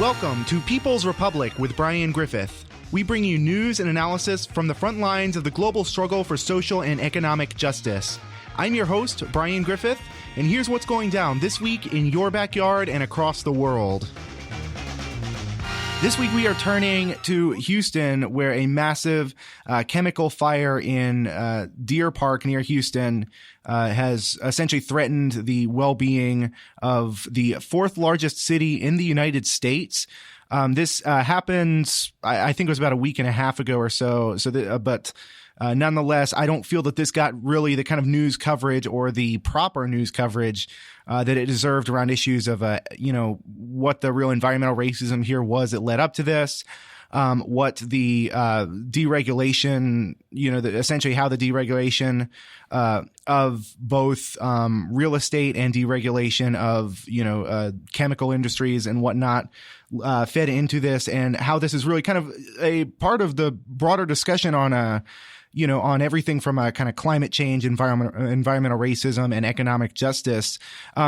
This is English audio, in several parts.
Welcome to People's Republic with Brian Griffith. We bring you news and analysis from the front lines of the global struggle for social and economic justice. I'm your host, Brian Griffith, and here's what's going down this week in your backyard and across the world. This week we are turning to Houston, where a massive chemical fire in Deer Park near Houston has essentially threatened the well-being of the fourth largest city in the United States. This happened, I think it was about a week and a half ago or so. But nonetheless, I don't feel that this got really the kind of news coverage or the proper news coverage that it deserved around issues of, what the real environmental racism here was that led up to this, what the deregulation, essentially how the deregulation of both real estate and deregulation of, chemical industries and whatnot fed into this, and how this is really kind of a part of the broader discussion on on everything from a kind of climate change, environmental racism, and economic justice.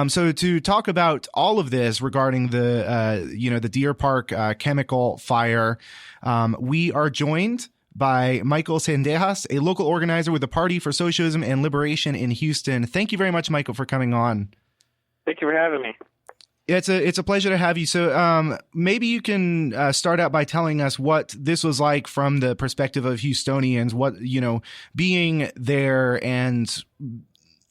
So to talk about all of this regarding the Deer Park chemical fire, we are joined by Michael Zendejas, a local organizer with the Party for Socialism and Liberation in Houston. Thank you very much, Michael, for coming on. Thank you for having me. It's a pleasure to have you. So maybe you can start out by telling us what this was like from the perspective of Houstonians, what, being there and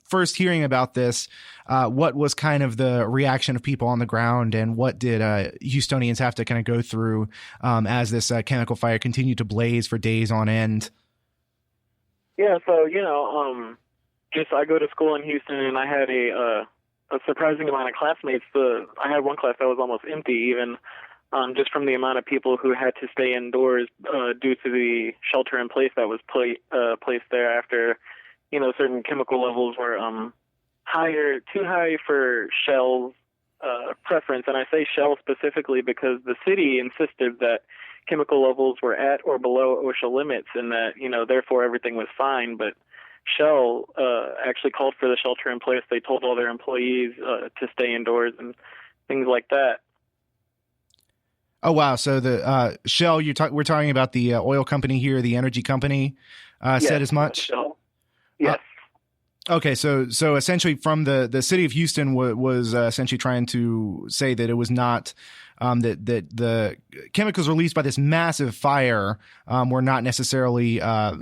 first hearing about this, what was kind of the reaction of people on the ground, and what did Houstonians have to kind of go through as this chemical fire continued to blaze for days on end? Yeah, so, I go to school in Houston, and I had a surprising amount of classmates. I had one class that was almost empty, even just from the amount of people who had to stay indoors due to the shelter in place that was placed there after, certain chemical levels were too high for Shell's preference. And I say Shell specifically because the city insisted that chemical levels were at or below OSHA limits, and that, therefore everything was fine. But Shell actually called for the shelter in place. They told all their employees to stay indoors and things like that. Oh, wow. So the Shell, we're talking about the oil company here, the energy company, yes, said as much? Shell. Yes. Okay, so essentially from the city of Houston was essentially trying to say that it was not that the chemicals released by this massive fire were not necessarily a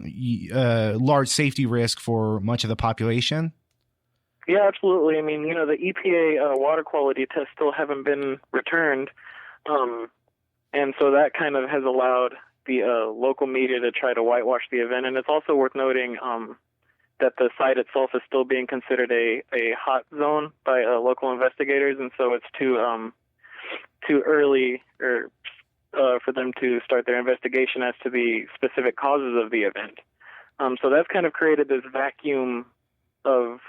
large safety risk for much of the population. Yeah, absolutely. I mean, the EPA water quality tests still haven't been returned, and so that kind of has allowed the local media to try to whitewash the event. And it's also worth noting that the site itself is still being considered a hot zone by local investigators, and so it's too early for them to start their investigation as to the specific causes of the event. So that's kind of created this vacuum of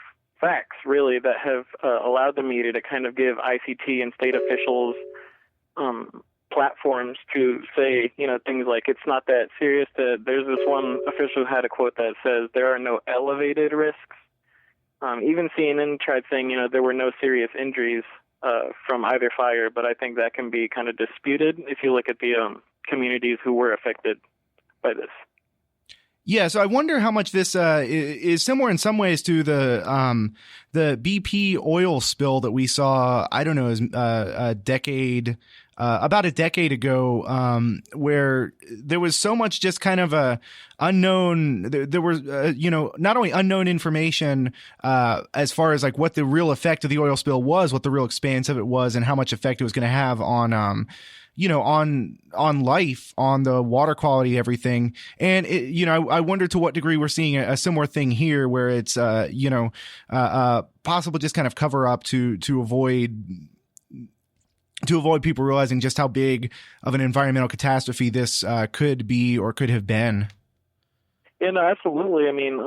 facts, really, that have allowed the media to kind of give ICT and state officials platforms to say, things like it's not that serious. There's this one official who had a quote that says there are no elevated risks. Even CNN tried saying, there were no serious injuries from either fire, but I think that can be kind of disputed if you look at the communities who were affected by this. Yeah, so I wonder how much this is similar in some ways to the BP oil spill that we saw, I don't know, about a decade ago, where there was so much just kind of a unknown. There was, not only unknown information as far as like what the real effect of the oil spill was, what the real expanse of it was, and how much effect it was going to have on on life, on the water quality, everything. And I wonder to what degree we're seeing a similar thing here, where it's possible just kind of cover up to avoid people realizing just how big of an environmental catastrophe this could be or could have been. Yeah, no, absolutely. I mean,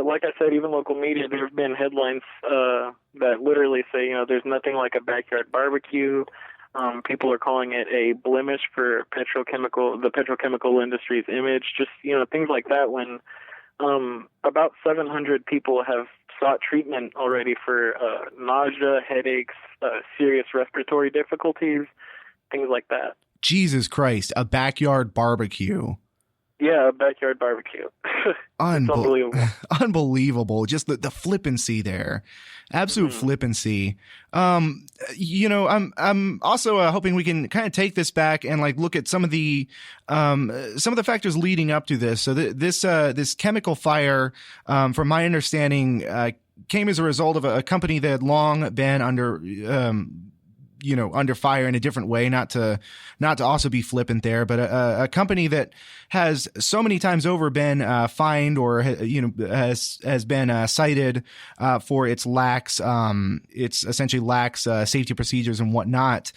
like I said, even local media, there have been headlines that literally say, there's nothing like a backyard barbecue. People are calling it a blemish for the petrochemical industry's image, just, things like that, when about 700 people have sought treatment already for nausea, headaches, serious respiratory difficulties. things like that. Jesus Christ, a backyard barbecue. Yeah, a backyard barbecue. It's unbelievable. Unbelievable. Just the flippancy there. Absolute flippancy. I'm also hoping we can kind of take this back and like look at some of the factors leading up to this. So this chemical fire, from my understanding, came as a result of a company that had long been under fire in a different way, not to also be flippant there, but a company that has so many times over been fined or has been cited for its essentially lax safety procedures and whatnot,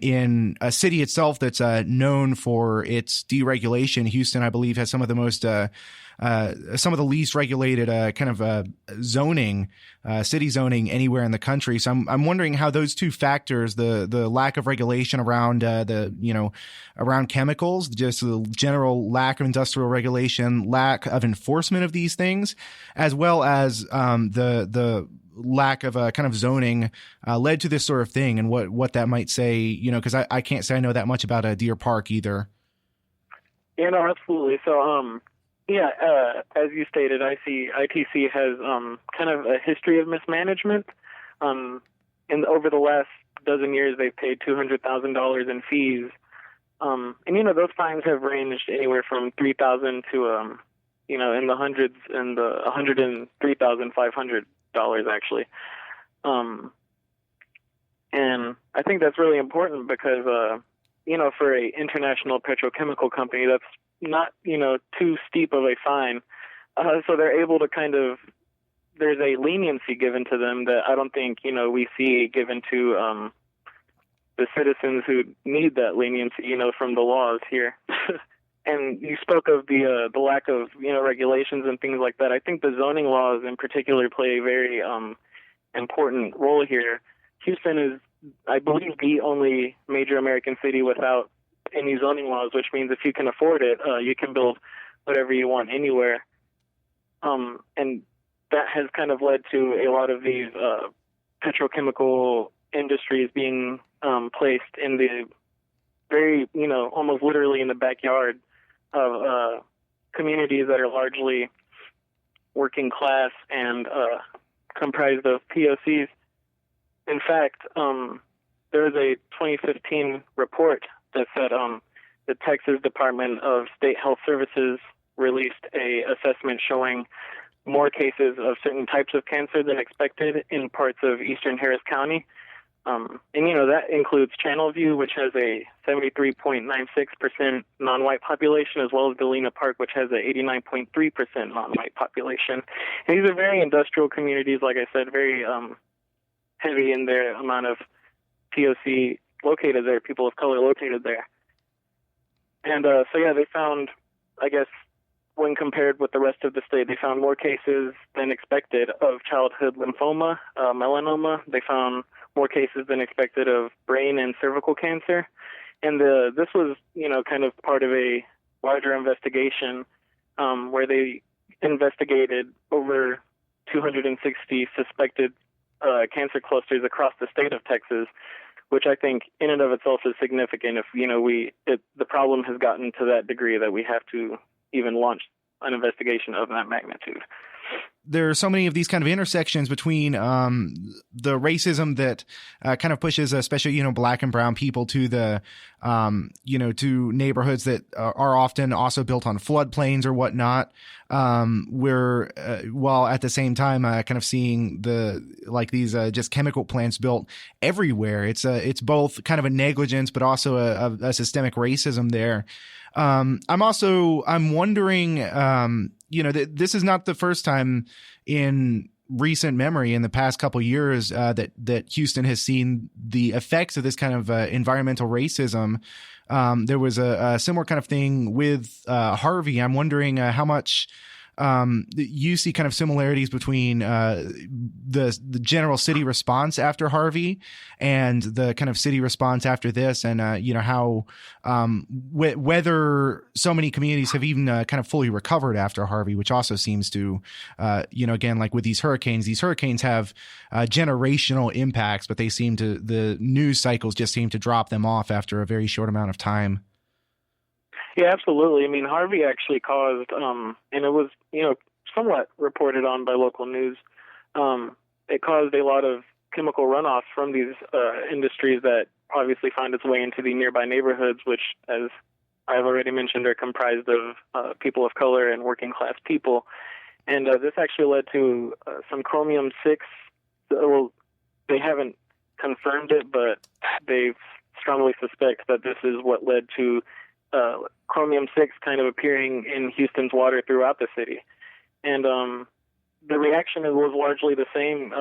in a city itself that's known for its deregulation. Houston, I believe, has some of the most some of the least regulated zoning, city zoning anywhere in the country. So I'm wondering how those two factors, the lack of regulation around around chemicals, just the general lack of industrial regulation, lack of enforcement of these things, as well as the lack of kind of zoning, led to this sort of thing, and what that might say, because I can't say I know that much about Deer Park either. Yeah, no, absolutely. So, as you stated, ITC has kind of a history of mismanagement. Over the last dozen years, they've paid $200,000 in fees, and those fines have ranged anywhere from $3,000 to in the hundreds and the $103,500 actually. And I think that's really important because for a international petrochemical company, that's not, too steep of a fine. So they're able to there's a leniency given to them that I don't think, we see given to the citizens who need that leniency, from the laws here. And you spoke of the lack of, regulations and things like that. I think the zoning laws in particular play a very important role here. Houston is, I believe, the only major American city without any zoning laws, which means if you can afford it, you can build whatever you want anywhere. And that has kind of led to a lot of these petrochemical industries being placed in the very, almost literally in the backyard of communities that are largely working class and comprised of POCs. In fact, there was a 2015 report that said the Texas Department of State Health Services released a assessment showing more cases of certain types of cancer than expected in parts of eastern Harris County. And that includes Channelview, which has a 73.96% non-white population, as well as Galena Park, which has a 89.3% non-white population. And these are very industrial communities, like I said, very heavy in their amount of POC located there, people of color located there. And they found, I guess, when compared with the rest of the state, they found more cases than expected of childhood lymphoma, melanoma. They found more cases than expected of brain and cervical cancer. And this was, kind of part of a larger investigation where they investigated over 260 suspected cancer clusters across the state of Texas, which I think in and of itself is significant if, the problem has gotten to that degree that we have to even launch an investigation of that magnitude. There are so many of these kind of intersections between the racism that kind of pushes, especially, black and brown people to the, to neighborhoods that are often also built on floodplains or whatnot, where while at the same time kind of seeing these just chemical plants built everywhere. It's both kind of a negligence, but also a systemic racism there. I'm wondering, this is not the first time in recent memory in the past couple years that Houston has seen the effects of this kind of environmental racism. There was a similar kind of thing with Harvey. I'm wondering how much you see kind of similarities between the general city response after Harvey and the kind of city response after this, and how whether so many communities have even kind of fully recovered after Harvey, which also seems to again, like with these hurricanes have generational impacts, but the news cycles just seem to drop them off after a very short amount of time. Yeah, absolutely. I mean, Harvey actually caused, and it was, somewhat reported on by local news. It caused a lot of chemical runoff from these industries that obviously found its way into the nearby neighborhoods, which, as I've already mentioned, are comprised of people of color and working class people. And this actually led to some chromium-6. Well, they haven't confirmed it, but they strongly suspect that this is what led to chromium-6 kind of appearing in Houston's water throughout the city. And the reaction was largely the same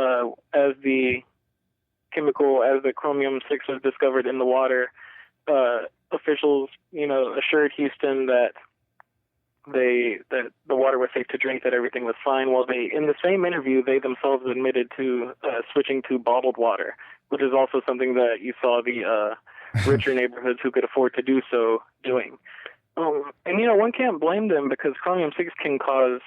as the chromium-6 was discovered in the water. Officials, assured Houston that the water was safe to drink, that everything was fine. Well, in the same interview, they themselves admitted to switching to bottled water, which is also something that you saw the richer neighborhoods who could afford to do so doing. And one can't blame them, because chromium-6 can cause,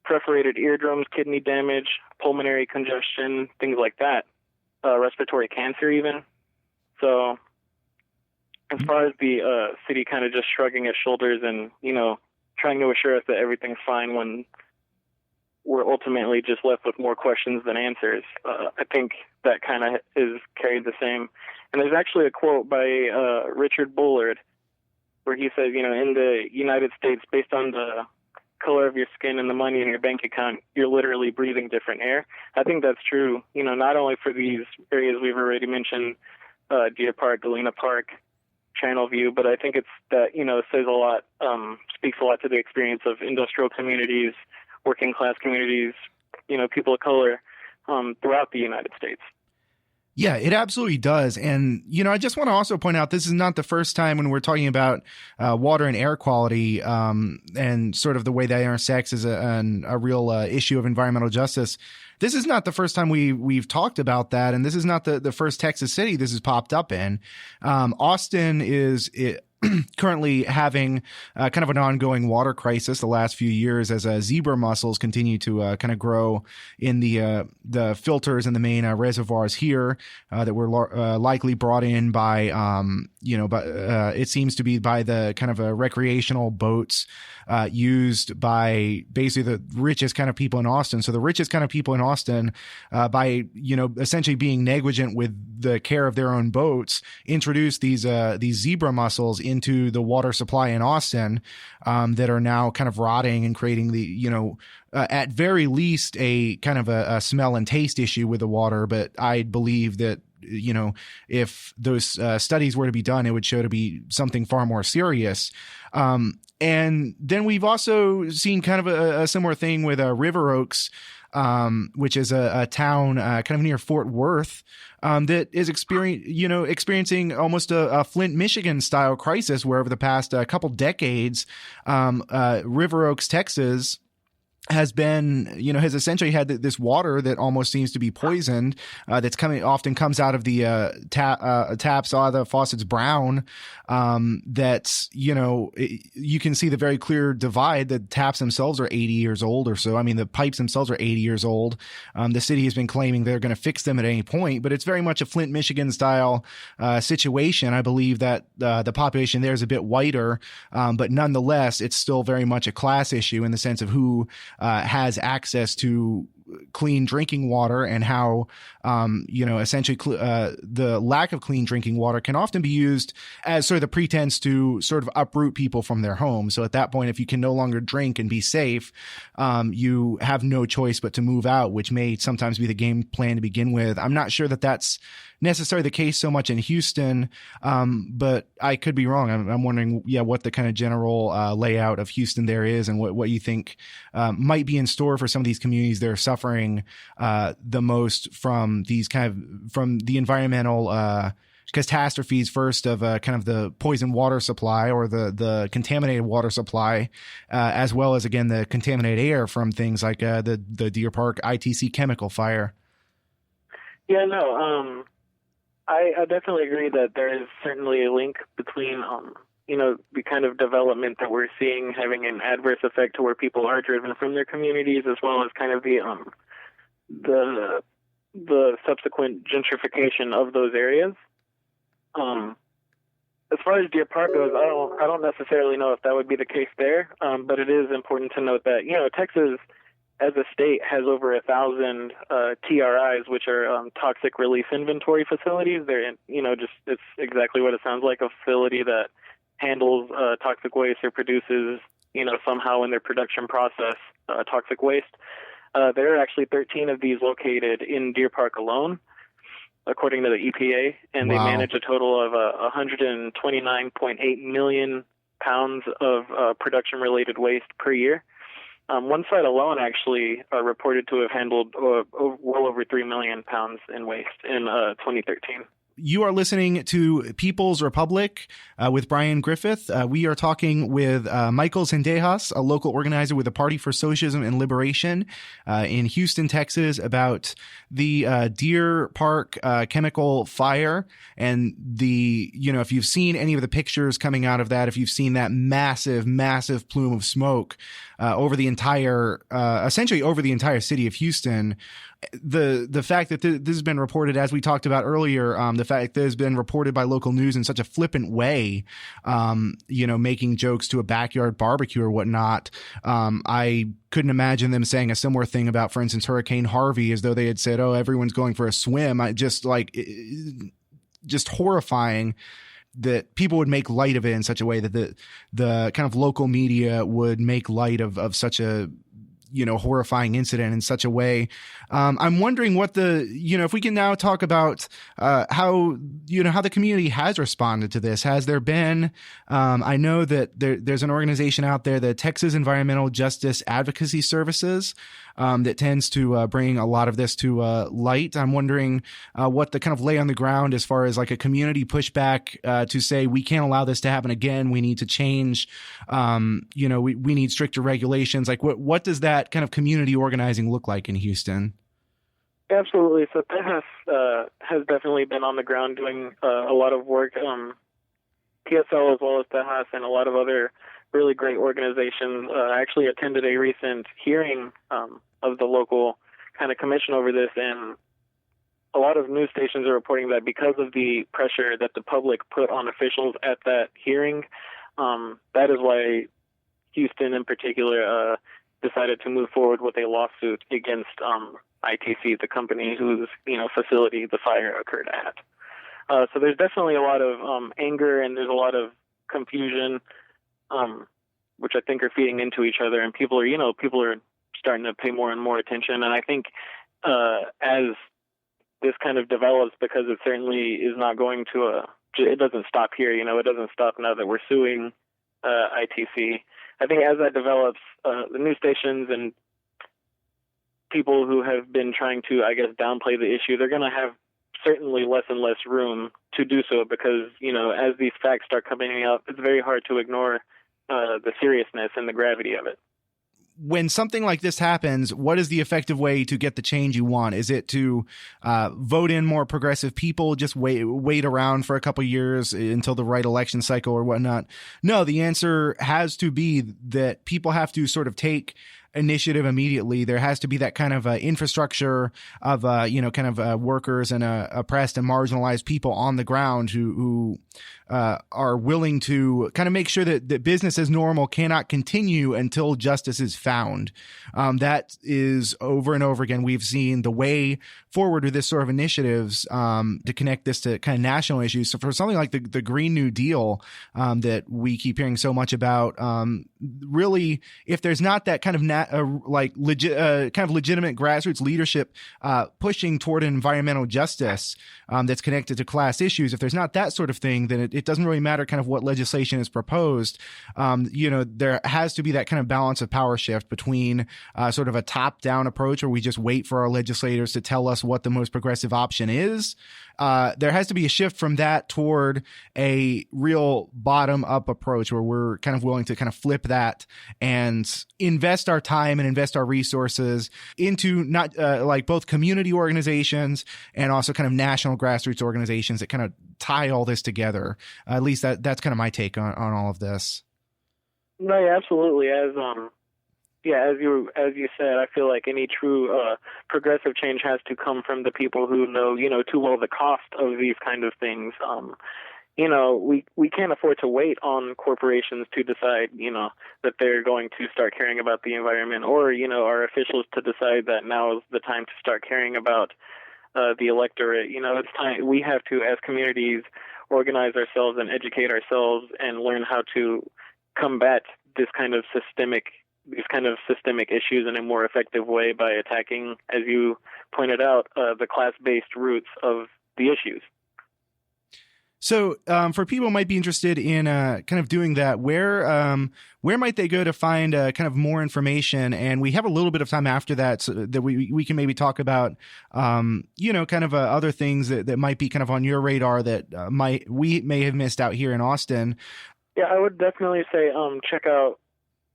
perforated eardrums, kidney damage, pulmonary congestion, things like that, respiratory cancer even. So as far as the city kind of just shrugging its shoulders and, trying to assure us that everything's fine when we're ultimately just left with more questions than answers, I think that kind of is carried the same. And there's actually a quote by Richard Bullard where he says, in the United States, based on the color of your skin and the money in your bank account, you're literally breathing different air. I think that's true, not only for these areas we've already mentioned, Deer Park, Galena Park, Channel View, but I think it's that, says a lot, speaks a lot to the experience of industrial communities, working class communities, people of color throughout the United States. Yeah, it absolutely does. And, I just want to also point out, this is not the first time when we're talking about water and air quality and sort of the way that intersects is a real issue of environmental justice. This is not the first time we've talked about that. And this is not the first Texas city this has popped up in. Austin is currently having kind of an ongoing water crisis the last few years as zebra mussels continue to kind of grow in the filters and the main reservoirs here that were likely brought in by it seems to be by the kind of recreational boats used by basically the richest kind of people in Austin. So the richest kind of people in Austin, by essentially being negligent with the care of their own boats, introduced these zebra mussels into the water supply in Austin that are now kind of rotting and creating at very least a kind of a smell and taste issue with the water. But I believe that if those studies were to be done, it would show to be something far more serious. And then we've also seen kind of a similar thing with River Oaks, which is a town kind of near Fort Worth that is experiencing almost a Flint, Michigan style crisis, where over the past couple decades, River Oaks, Texas, has essentially had this water that almost seems to be poisoned, that's often comes out of the taps, all the faucets brown, that's, you can see the very clear divide. The taps themselves are 80 years old or so. I mean, the pipes themselves are 80 years old. The city has been claiming they're going to fix them at any point, but it's very much a Flint, Michigan style situation. I believe that the population there is a bit whiter, but nonetheless, it's still very much a class issue in the sense of who has access to clean drinking water, and how, essentially the lack of clean drinking water can often be used as sort of the pretense to sort of uproot people from their homes. So at that point, if you can no longer drink and be safe, you have no choice but to move out, which may sometimes be the game plan to begin with. I'm not sure that that's necessarily the case so much in Houston, but I could be wrong. I'm wondering, what the kind of general layout of Houston there is, and what you think might be in store for some of these communities that are suffering the most from these from the environmental catastrophes first of kind of the poison water supply or the contaminated water supply, as well as, again, the contaminated air from things like the Deer Park ITC chemical fire. Yeah, no, I definitely agree that there is certainly a link between, the kind of development that we're seeing having an adverse effect to where people are driven from their communities, as well as kind of the subsequent gentrification of those areas. As far as Deer Park goes, I don't necessarily know if that would be the case there, but it is important to note that Texas, as a state, has over 1,000 TRIs, which are toxic release inventory facilities. They're it's exactly what it sounds like, a facility that handles toxic waste or produces somehow in their production process toxic waste. There are actually 13 of these located in Deer Park alone, according to the EPA, and Wow. They manage a total of 129.8 million pounds of production-related waste per year. One site alone actually reported to have handled well over 3 million pounds in waste in 2013. You are listening to People's Republic with Brian Griffith. We are talking with Michael Zendejas, a local organizer with the Party for Socialism and Liberation in Houston, Texas, about the Deer Park chemical fire and if you've seen any of the pictures coming out of that, if you've seen that massive, massive plume of smoke over the entire, essentially over the entire city of Houston, the fact that this has been reported, as we talked about earlier, the fact that it's been reported by local news in such a flippant way, making jokes to a backyard barbecue or whatnot. I couldn't imagine them saying a similar thing about, for instance, Hurricane Harvey, as though they had said, "Oh, everyone's going for a swim." Just horrifying that people would make light of it in such a way that the kind of local media would make light of such a horrifying incident in such a way. I'm wondering what if we can now talk about how the community has responded to this. Has there been, I know that there's an organization out there, the Texas Environmental Justice Advocacy Services, that tends to bring a lot of this to light. I'm wondering what the kind of lay on the ground as far as like a community pushback to say we can't allow this to happen again. We need to change. We need stricter regulations. Like what does that kind of community organizing look like in Houston? Absolutely. So Tejas has definitely been on the ground doing a lot of work. PSL as well as Tejas and a lot of other really great organizations. I actually attended a recent hearing of the local kind of commission over this, and a lot of news stations are reporting that because of the pressure that the public put on officials at that hearing, that is why Houston in particular decided to move forward with a lawsuit against ITC, the company whose facility the fire occurred at. So there's definitely a lot of anger, and there's a lot of confusion, which I think are feeding into each other, and people are starting to pay more and more attention. And I think as this kind of develops, because it certainly is not going to it doesn't stop here. It doesn't stop now that we're suing ITC. I think as that develops, the news stations and people who have been trying to, I guess, downplay the issue, they're going to have certainly less and less room to do so, because, as these facts start coming up, it's very hard to ignore the seriousness and the gravity of it. When something like this happens, what is the effective way to get the change you want? Is it to vote in more progressive people, just wait around for a couple of years until the right election cycle or whatnot? No, the answer has to be that people have to sort of take initiative immediately. There has to be that kind of infrastructure of workers and oppressed and marginalized people on the ground who are willing to kind of make sure that business as normal cannot continue until justice is found. That is over and over again. We've seen the way forward with this sort of initiatives to connect this to kind of national issues. So for something like the Green New Deal that we keep hearing so much about, really, if there's not that kind of legitimate grassroots leadership pushing toward environmental justice that's connected to class issues, if there's not that sort of thing, then it doesn't really matter kind of what legislation is proposed. There has to be that kind of balance of power shift between sort of a top-down approach where we just wait for our legislators to tell us what the most progressive option is. There has to be a shift from that toward a real bottom-up approach where we're kind of willing to kind of flip that and invest our time and invest our resources into not like both community organizations and also kind of national grassroots organizations that kind of tie all this together. At least that's kind of my take on all of this. No, yeah, absolutely. As you said, I feel like any true progressive change has to come from the people who know, too well the cost of these kind of things. We can't afford to wait on corporations to decide, that they're going to start caring about the environment, or, our officials to decide that now is the time to start caring about the electorate. It's time. We have to, as communities, organize ourselves and educate ourselves and learn how to combat these kind of systemic issues in a more effective way by attacking, as you pointed out, the class-based roots of the issues. So for people who might be interested in kind of doing that, where might they go to find kind of more information? And we have a little bit of time after that so that we can maybe talk about, kind of other things that might be kind of on your radar that we may have missed out here in Austin. Yeah, I would definitely say check out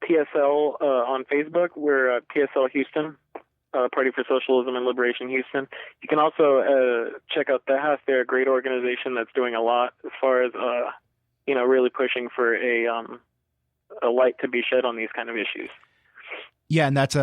PSL on Facebook. We're PSL Houston, Party for Socialism and Liberation Houston. You can also check out Zendejas. They're a great organization that's doing a lot as far as really pushing for a light to be shed on these kind of issues. Yeah, and that's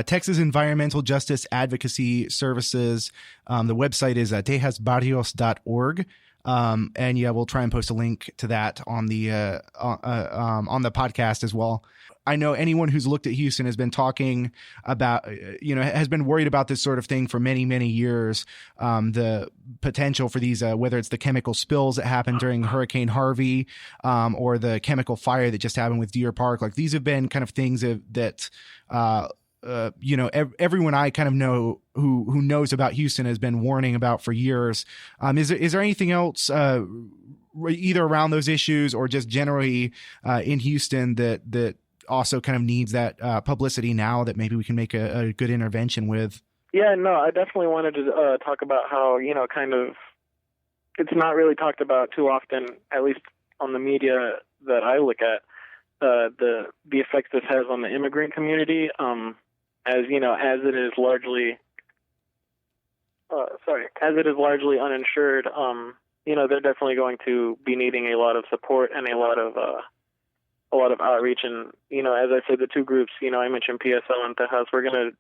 Texas Environmental Justice Advocacy Services. The website is tejasbarrios.org. And yeah, we'll try and post a link to that on the podcast as well. I know anyone who's looked at Houston has been talking about, has been worried about this sort of thing for many, many years. The potential for these, whether it's the chemical spills that happened during Hurricane Harvey, or the chemical fire that just happened with Deer Park. Like these have been kind of things that everyone I kind of know who knows about Houston has been warning about for years. Is there anything else, either around those issues or just generally in Houston that also kind of needs that publicity now that maybe we can make a good intervention with? Yeah, no, I definitely wanted to talk about how, kind of it's not really talked about too often, at least on the media that I look at, the effects this has on the immigrant community, as it is largely uninsured. They're definitely going to be needing a lot of support and a lot of outreach. And as I said, the two groups, I mentioned PSL and Zendejas, we're going to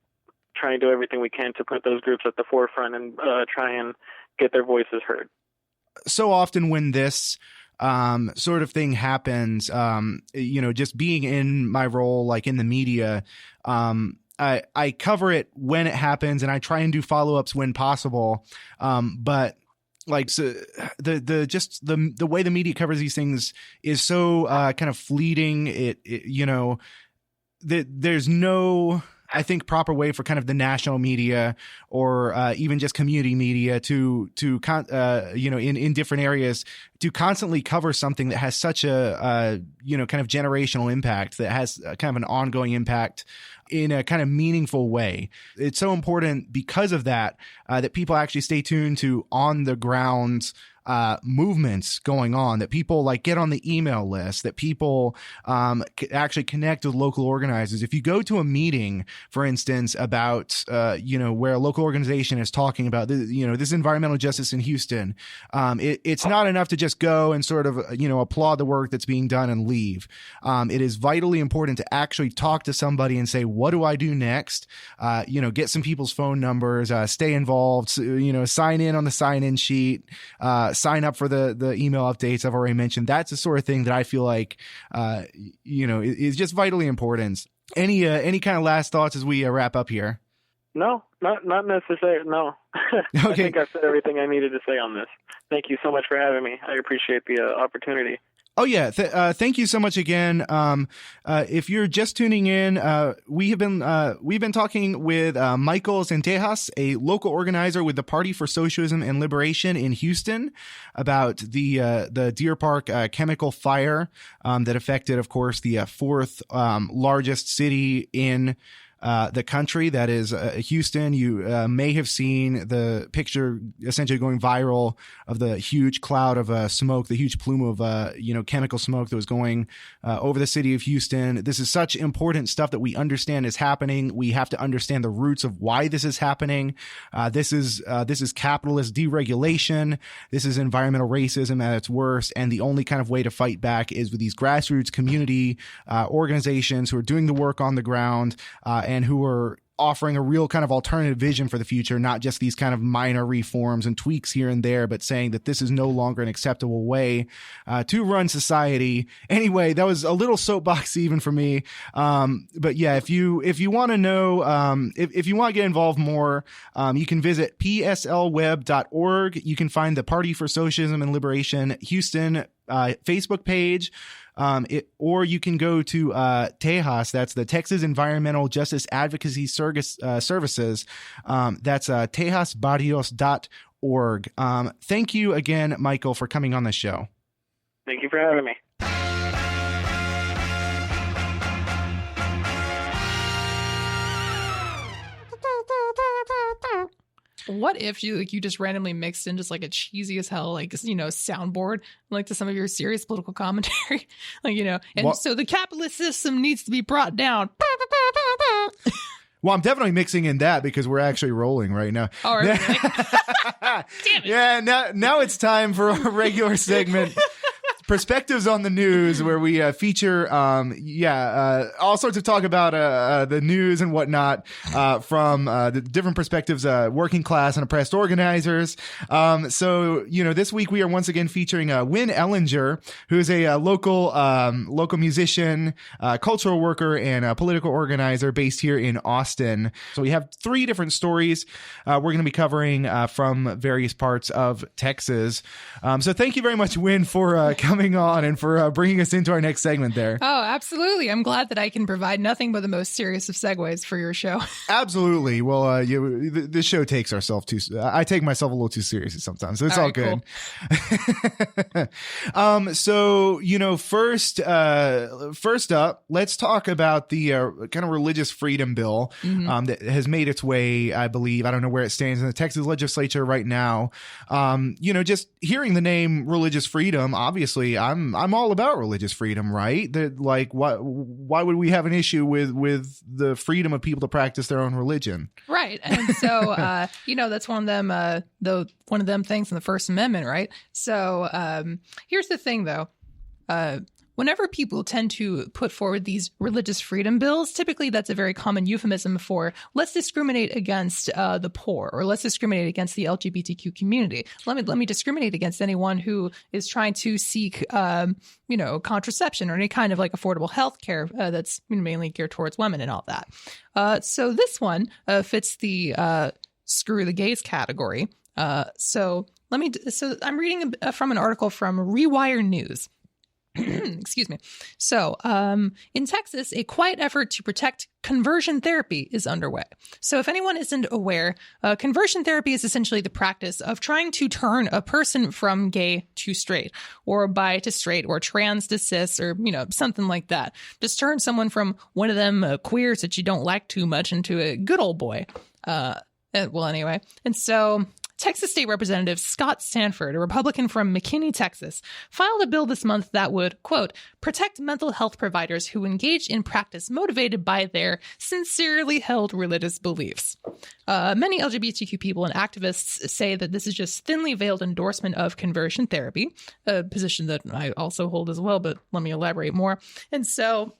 try and do everything we can to put those groups at the forefront and try and get their voices heard. So often when this sort of thing happens, just being in my role, like in the media, I cover it when it happens and I try and do follow-ups when possible. But like, so the way the media covers these things is so kind of fleeting. There's no, I think, proper way for kind of the national media or even just community media to in different areas to constantly cover something that has such a kind of generational impact, that has kind of an ongoing impact in a kind of meaningful way. It's so important because of that, that people actually stay tuned to on the ground movements going on, that people like get on the email list, that people actually connect with local organizers. If you go to a meeting, for instance, about where a local organization is talking about this environmental justice in Houston, it's not enough to just go and sort of applaud the work that's being done and leave. It is vitally important to actually talk to somebody and say, what do I do next? Get some people's phone numbers, stay involved, sign in on the sign-in sheet, sign up for the email updates I've already mentioned. That's the sort of thing that I feel like, is just vitally important. Any kind of last thoughts as we wrap up here? No, not necessarily. No. Okay. I think I've said everything I needed to say on this. Thank you so much for having me. I appreciate the opportunity. Oh yeah, thank you so much again. If you're just tuning in, we've been talking with Michael Zendejas, a local organizer with the Party for Socialism and Liberation in Houston, about the Deer Park chemical fire that affected, of course, the fourth largest city in the country, that is Houston. You may have seen the picture essentially going viral of the huge cloud of smoke, the huge plume of chemical smoke that was going over the city of Houston. This is such important stuff that we understand is happening. We have to understand the roots of why this is happening. This is capitalist deregulation. This is environmental racism at its worst. And the only kind of way to fight back is with these grassroots community organizations who are doing the work on the ground, and who are offering a real kind of alternative vision for the future, not just these kind of minor reforms and tweaks here and there, but saying that this is no longer an acceptable way to run society. Anyway, that was a little soapbox even for me. But yeah, if you want to know, if you want to get involved more, you can visit pslweb.org. You can find the Party for Socialism and Liberation Houston Facebook page. Or you can go to TEJAS, that's the Texas Environmental Justice Advocacy Services. That's tejasbarrios.org. Thank you again, Michael, for coming on the show. Thank you for having me. What if you just randomly mixed in just like a cheesy as hell, like, soundboard, like to some of your serious political commentary, and what? So the capitalist system needs to be brought down. Well, I'm definitely mixing in that because we're actually rolling right now. Oh, really? Damn it. Yeah, now it's time for a regular segment. Perspectives on the News, where we feature all sorts of talk about the news and whatnot from the different perspectives, working class and oppressed organizers. So this week we are once again featuring Winn Ellinger, who is a local musician, cultural worker, and political organizer based here in Austin. So we have 3 different stories we're going to be covering from various parts of Texas. So thank you very much, Winn, for coming on and for bringing us into our next segment there. Oh, absolutely. I'm glad that I can provide nothing but the most serious of segues for your show. Absolutely. Well, this show takes ourselves I take myself a little too seriously sometimes, so it's all good. Cool. So, first up, let's talk about the kind of religious freedom bill that has made its way, I believe. I don't know where it stands in the Texas legislature right now. Just hearing the name religious freedom, obviously, I'm all about religious freedom, right? That, like, why would we have an issue with the freedom of people to practice their own religion? Right. And so, that's one of them things in the First Amendment, right? So here's the thing, though. Whenever people tend to put forward these religious freedom bills, typically that's a very common euphemism for let's discriminate against the poor, or let's discriminate against the LGBTQ community. Let me discriminate against anyone who is trying to seek, contraception or any kind of like affordable health care that's mainly geared towards women and all that. So this one fits the screw the gays category. So I'm reading from an article from Rewire News. Excuse me. So, in Texas, a quiet effort to protect conversion therapy is underway. So if anyone isn't aware, conversion therapy is essentially the practice of trying to turn a person from gay to straight, or bi to straight, or trans to cis, or, something like that. Just turn someone from one of them queers that you don't like too much into a good old boy. Anyway. And so Texas State Representative Scott Sanford, a Republican from McKinney, Texas, filed a bill this month that would, quote, protect mental health providers who engage in practice motivated by their sincerely held religious beliefs. Many LGBTQ people and activists say that this is just thinly veiled endorsement of conversion therapy, a position that I also hold as well, but let me elaborate more. And so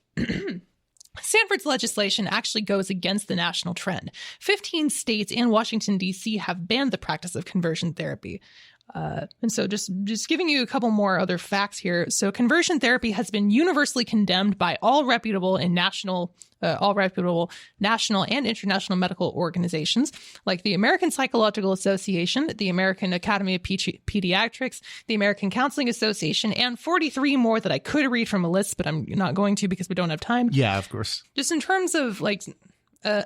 Sanford's legislation actually goes against the national trend. 15 states and Washington, D.C. have banned the practice of conversion therapy. And so just giving you a couple more other facts here. So conversion therapy has been universally condemned by all reputable national and international medical organizations like the American Psychological Association, the American Academy of Pediatrics, the American Counseling Association, and 43 more that I could read from a list, but I'm not going to because we don't have time. Yeah, of course. Just in terms of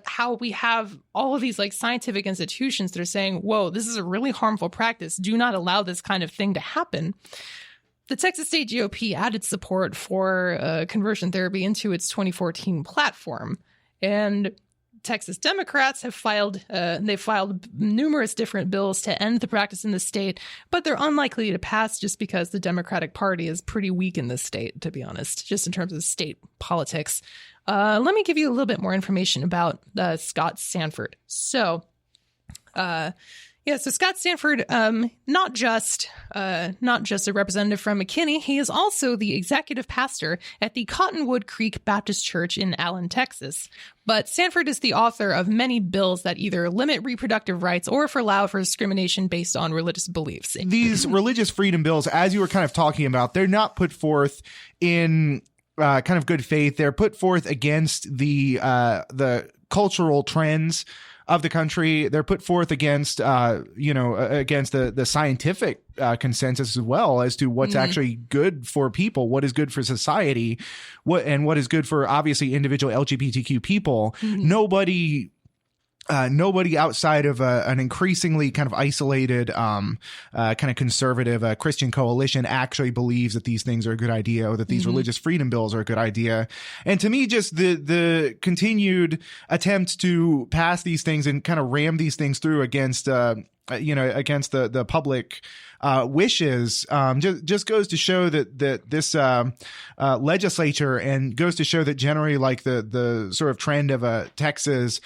how we have all of these scientific institutions that are saying, whoa, this is a really harmful practice. Do not allow this kind of thing to happen. The Texas State GOP added support for conversion therapy into its 2014 platform. And Texas Democrats have filed numerous different bills to end the practice in the state, but they're unlikely to pass just because the Democratic Party is pretty weak in this state, to be honest, just in terms of state politics. Let me give you a little bit more information about Scott Sanford. So, so Scott Sanford, not just a representative from McKinney, he is also the executive pastor at the Cottonwood Creek Baptist Church in Allen, Texas. But Sanford is the author of many bills that either limit reproductive rights or allow for discrimination based on religious beliefs. These religious freedom bills, as you were kind of talking about, they're not put forth in kind of good faith. They're put forth against the cultural trends of the country. They're put forth against, against the scientific consensus as well as to what's actually good for people, what is good for society, what is good for obviously individual LGBTQ people. Nobody outside of an increasingly kind of isolated, kind of conservative Christian coalition actually believes that these things are a good idea or that these religious freedom bills are a good idea. And to me, just the continued attempt to pass these things and kind of ram these things through against, against the public wishes, just goes to show that this legislature, and goes to show that generally the sort of trend of Texas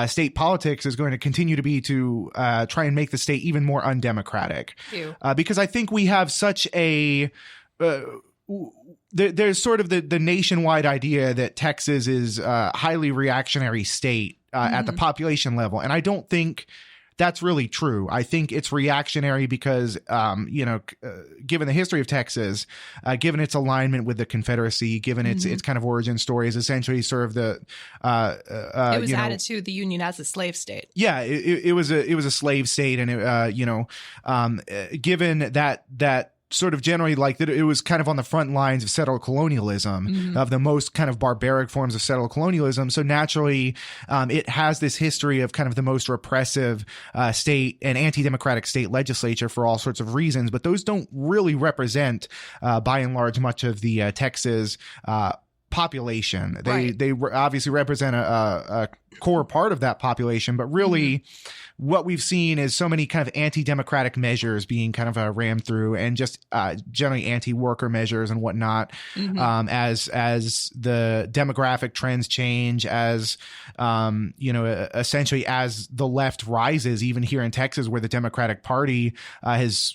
state politics is going to continue to be to try and make the state even more undemocratic. Because I think we have such a there's sort of the nationwide idea that Texas is a highly reactionary state at the population level, and I don't think that's really true. I think it's reactionary because, given the history of Texas, given its alignment with the Confederacy, given its kind of origin story is essentially sort of the, it was added to the Union as a slave state. Yeah, it was a slave state, and given that sort of generally that it was kind of on the front lines of settler colonialism, of the most kind of barbaric forms of settler colonialism. So naturally, it has this history of kind of the most repressive state and anti-democratic state legislature for all sorts of reasons. But those don't really represent, by and large, much of the Texas population. They obviously represent a core part of that population, but really what we've seen is so many kind of anti-democratic measures being kind of rammed through, and just generally anti-worker measures and whatnot, as the demographic trends change, as essentially as the left rises, even here in Texas, where the Democratic Party has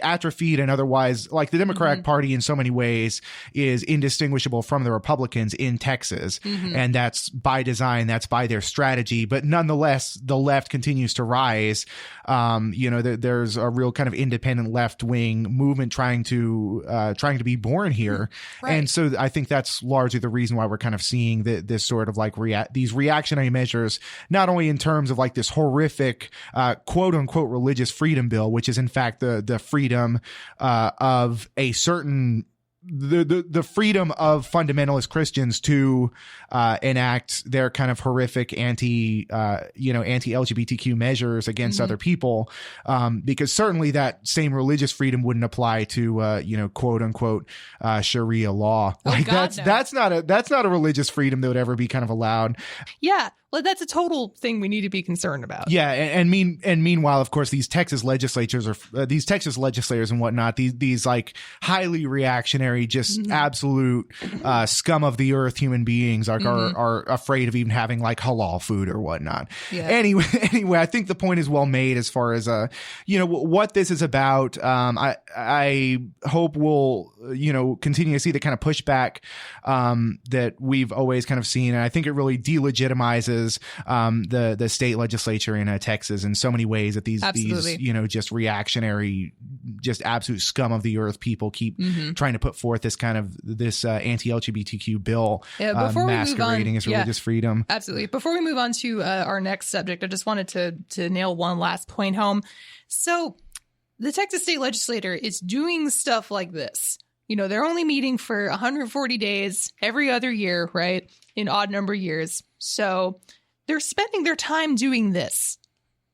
atrophied, and otherwise, the Democratic Party in so many ways is indistinguishable from the Republicans in Texas. And that's by design, that's by their strategy. But nonetheless, the left continues to rise. There's a real kind of independent left wing movement trying to be born here. And so I think that's largely the reason why we're kind of seeing this sort of these reactionary measures, not only in terms of this horrific quote unquote religious freedom bill, which is in fact the freedom of a certain the freedom of fundamentalist Christians to enact their kind of horrific anti-LGBTQ measures against other people, because certainly that same religious freedom wouldn't apply to quote unquote Sharia law. That's not a religious freedom that would ever be kind of allowed. Yeah. Well, that's a total thing we need to be concerned about. Yeah, and meanwhile, of course, these Texas legislators and whatnot, these highly reactionary, just absolute scum of the earth human beings are afraid of even having halal food or whatnot. Yeah. Anyway, I think the point is well made as far as what this is about. I hope we'll continue to see the kind of pushback that we've always kind of seen, and I think it really delegitimizes versus the state legislature in Texas in so many ways, that these just reactionary, just absolute scum of the earth people keep trying to put forth this kind of anti-LGBTQ bill masquerading as religious freedom. Absolutely. Before we move on to our next subject, I just wanted to nail one last point home. So the Texas state legislature is doing stuff like this. They're only meeting for 140 days every other year, right? In odd number years. So they're spending their time doing this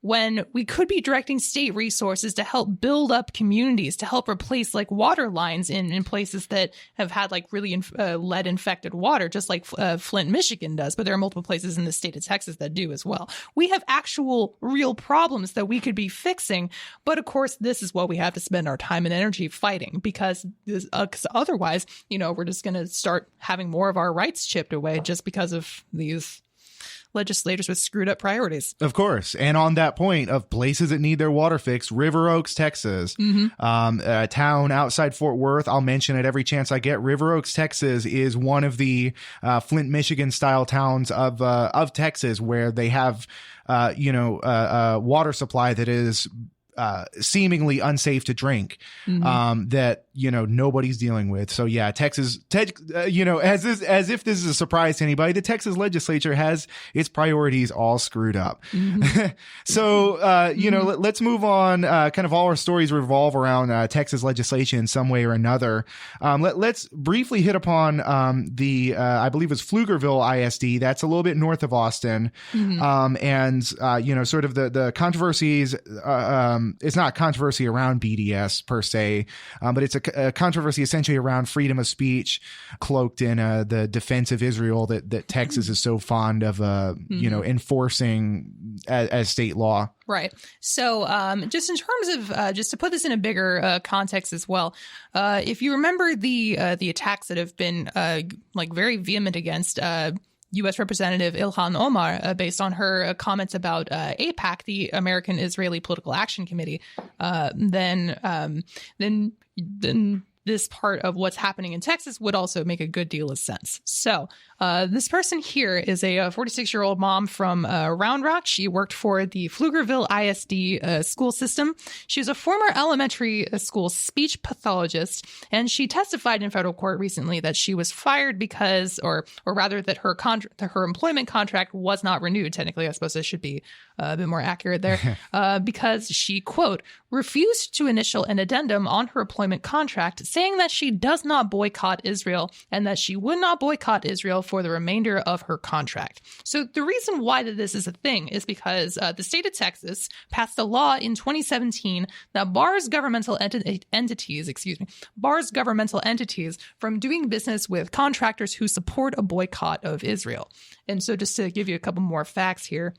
when we could be directing state resources to help build up communities, to help replace like water lines in places that have had like really lead infected water, just like Flint, Michigan does. But there are multiple places in the state of Texas that do as well. We have actual real problems that we could be fixing. But of course, this is what we have to spend our time and energy fighting, because otherwise, we're just going to start having more of our rights chipped away just because of these legislators with screwed up priorities. Of course. And on that point of places that need their water fixed, River Oaks, Texas, a town outside Fort Worth. I'll mention it every chance I get. River Oaks, Texas is one of the Flint, Michigan style towns of Texas, where they have, a water supply that is seemingly unsafe to drink, that nobody's dealing with. So yeah, Texas, as if this is a surprise to anybody, the Texas legislature has its priorities all screwed up. So let's move on. Kind of all our stories revolve around Texas legislation in some way or another. Let's briefly hit upon I believe it was Pflugerville ISD. That's a little bit north of Austin, and sort of the controversies. It's not controversy around BDS per se, but it's a controversy essentially around freedom of speech cloaked in the defense of Israel that Texas is so fond of, enforcing as state law. Right. So just in terms of just to put this in a bigger context as well, if you remember the attacks that have been very vehement against U.S. Representative Ilhan Omar, based on her comments about AIPAC, the American Israeli Political Action Committee, then this part of what's happening in Texas would also make a good deal of sense. So this person here is a 46-year-old mom from Round Rock. She worked for the Pflugerville ISD school system. She's a former elementary school speech pathologist, and she testified in federal court recently that she was fired because, or rather that her employment contract was not renewed. Technically, I suppose I should be a bit more accurate there, because she, quote, refused to initial an addendum on her employment contract, saying that she does not boycott Israel and that she would not boycott Israel for the remainder of her contract. So the reason why that this is a thing is because the state of Texas passed a law in 2017 that bars governmental entities from doing business with contractors who support a boycott of Israel. And so just to give you a couple more facts here.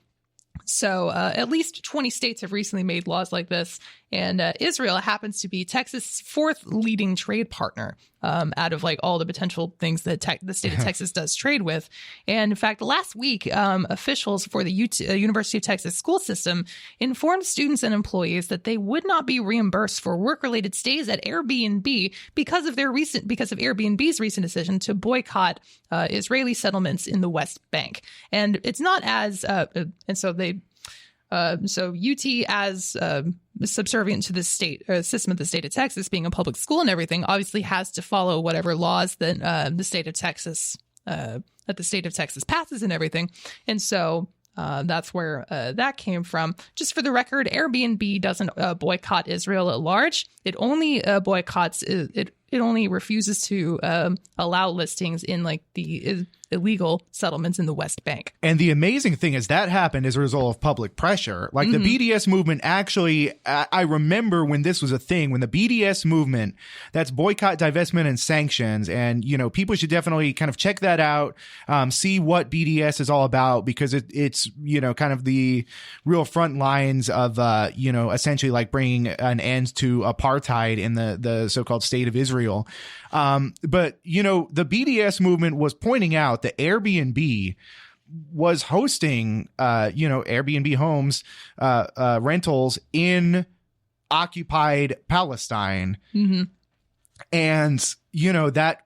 So at least 20 states have recently made laws like this, and Israel happens to be Texas' fourth leading trade partner out of like all the potential things that the state of Texas does trade with. And in fact, last week, officials for the University of Texas school system informed students and employees that they would not be reimbursed for work-related stays at Airbnb because of Airbnb's recent decision to boycott Israeli settlements in the West Bank. And it's not as so UT, as subservient to the state system of the state of Texas, being a public school and everything, obviously has to follow whatever laws that the state of Texas passes and everything. And so that's where that came from. Just for the record, Airbnb doesn't boycott Israel at large. It only boycotts it. It only refuses to allow listings in like the illegal settlements in the West Bank. And the amazing thing is that happened as a result of public pressure. Like the BDS movement actually, I remember when this was a thing, when the BDS movement, that's boycott, divestment, and sanctions. And, people should definitely kind of check that out, see what BDS is all about, because it's, kind of the real front lines of, essentially like bringing an end to apartheid in the so-called state of Israel. But, the BDS movement was pointing out that Airbnb was hosting, Airbnb homes, rentals in occupied Palestine. And, that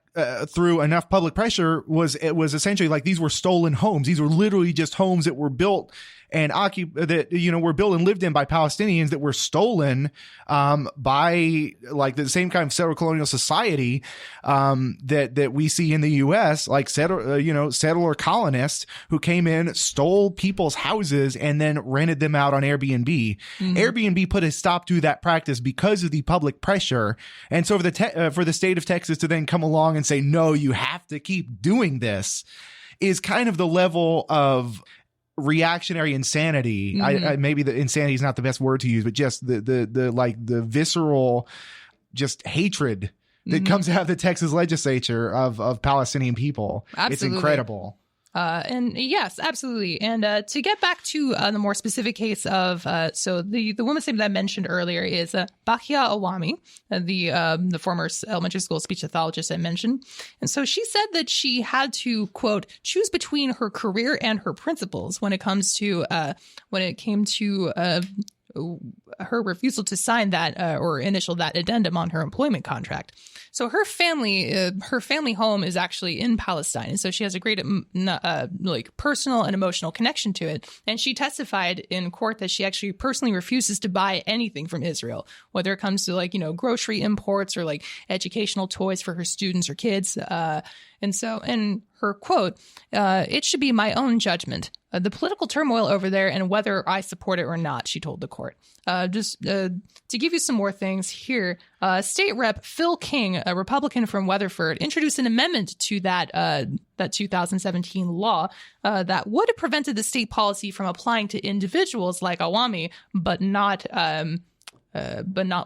through enough public pressure it was essentially like these were stolen homes. These were literally just homes that were built and were built and lived in by Palestinians that were stolen by like the same kind of settler colonial society that we see in the U.S. like settler colonists who came in, stole people's houses, and then rented them out on Airbnb. Mm-hmm. Airbnb put a stop to that practice because of the public pressure, and so for the state of Texas to then come along and say, no, you have to keep doing this, is kind of the level of reactionary insanity. Mm-hmm. Maybe the insanity is not the best word to use, but just the visceral just hatred that comes out of the Texas legislature of Palestinian people. Absolutely. It's incredible. And yes, absolutely. And to get back to the more specific case of, so the woman's name that I mentioned earlier is Bahia Awami, the former elementary school speech pathologist I mentioned. And so she said that she had to, quote, choose between her career and her principles when it came to her refusal to sign that or initial that addendum on her employment contract. So her family home is actually in Palestine, and so she has a great like personal and emotional connection to it. And she testified in court that she actually personally refuses to buy anything from Israel, whether it comes to grocery imports or like educational toys for her students or kids. And so, in her quote, it should be my own judgment. The political turmoil over there and whether I support it or not, she told the court. Just to give you some more things here, State Rep Phil King, a Republican from Weatherford, introduced an amendment to that 2017 law that would have prevented the state policy from applying to individuals like Awami, but not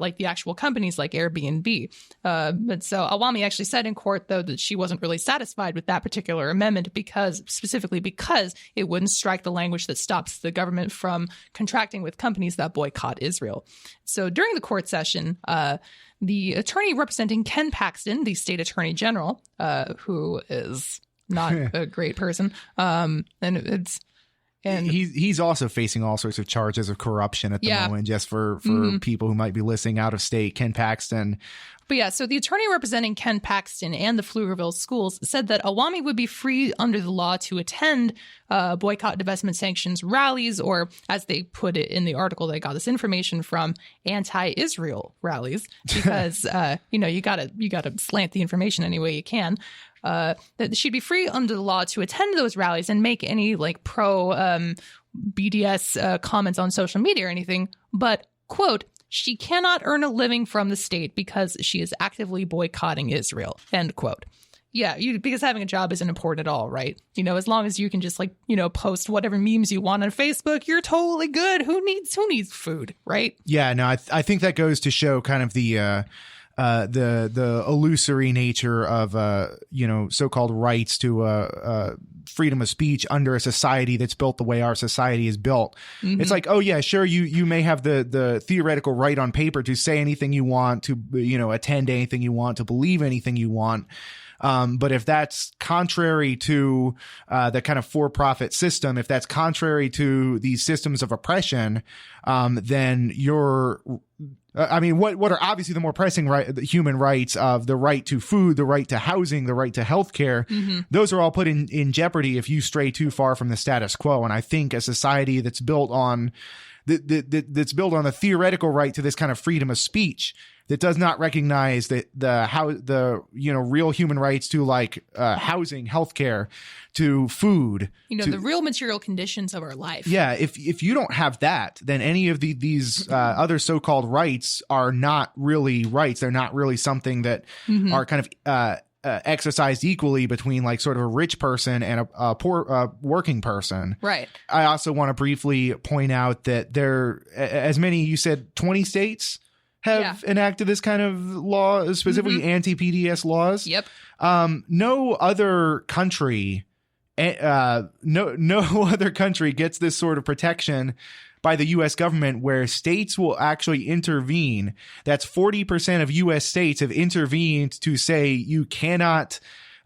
like the actual companies like Airbnb. But so Awami actually said in court, though, that she wasn't really satisfied with that particular amendment because it wouldn't strike the language that stops the government from contracting with companies that boycott Israel. So during the court session, the attorney representing Ken Paxton, the state attorney general, who is not a great person, and he's also facing all sorts of charges of corruption at the moment, just for people who might be listening out of state. Ken Paxton. But yeah, so the attorney representing Ken Paxton and the Pflugerville schools said that Awami would be free under the law to attend boycott, divestment, sanctions rallies, or as they put it in the article that I got this information from, anti-Israel rallies, because you gotta slant the information any way you can. That she'd be free under the law to attend those rallies and make any pro BDS comments on social media or anything, but, quote, she cannot earn a living from the state because she is actively boycotting Israel, end quote. Yeah, because having a job isn't important at all, right? As long as you can just post whatever memes you want on Facebook, you're totally good. Who needs food, right? Yeah, no, I think that goes to show kind of the illusory nature of so-called rights to freedom of speech under a society that's built the way our society is built. Mm-hmm. It's like, oh yeah, sure, you may have the theoretical right on paper to say anything you want, to attend anything you want, to believe anything you want. But if that's contrary to the kind of for-profit system, if that's contrary to these systems of oppression, then you're what are obviously the more pressing the human rights of the right to food, the right to housing, the right to healthcare, those are all put in jeopardy if you stray too far from the status quo. And I think a society that's built on the theoretical right to this kind of freedom of speech, that does not recognize that the real human rights to housing, healthcare, to food, the real material conditions of our life. Yeah, if you don't have that, then any of these other so-called rights are not really rights. They're not really something that are kind of exercised equally between sort of a rich person and a poor working person. Right. I also want to briefly point out that there, as many, you said 20 states have enacted this kind of law, specifically anti-PDS laws. Yep. No other country, no other country gets this sort of protection by the U.S. government, where states will actually intervene. That's 40% of U.S. states have intervened to say you cannot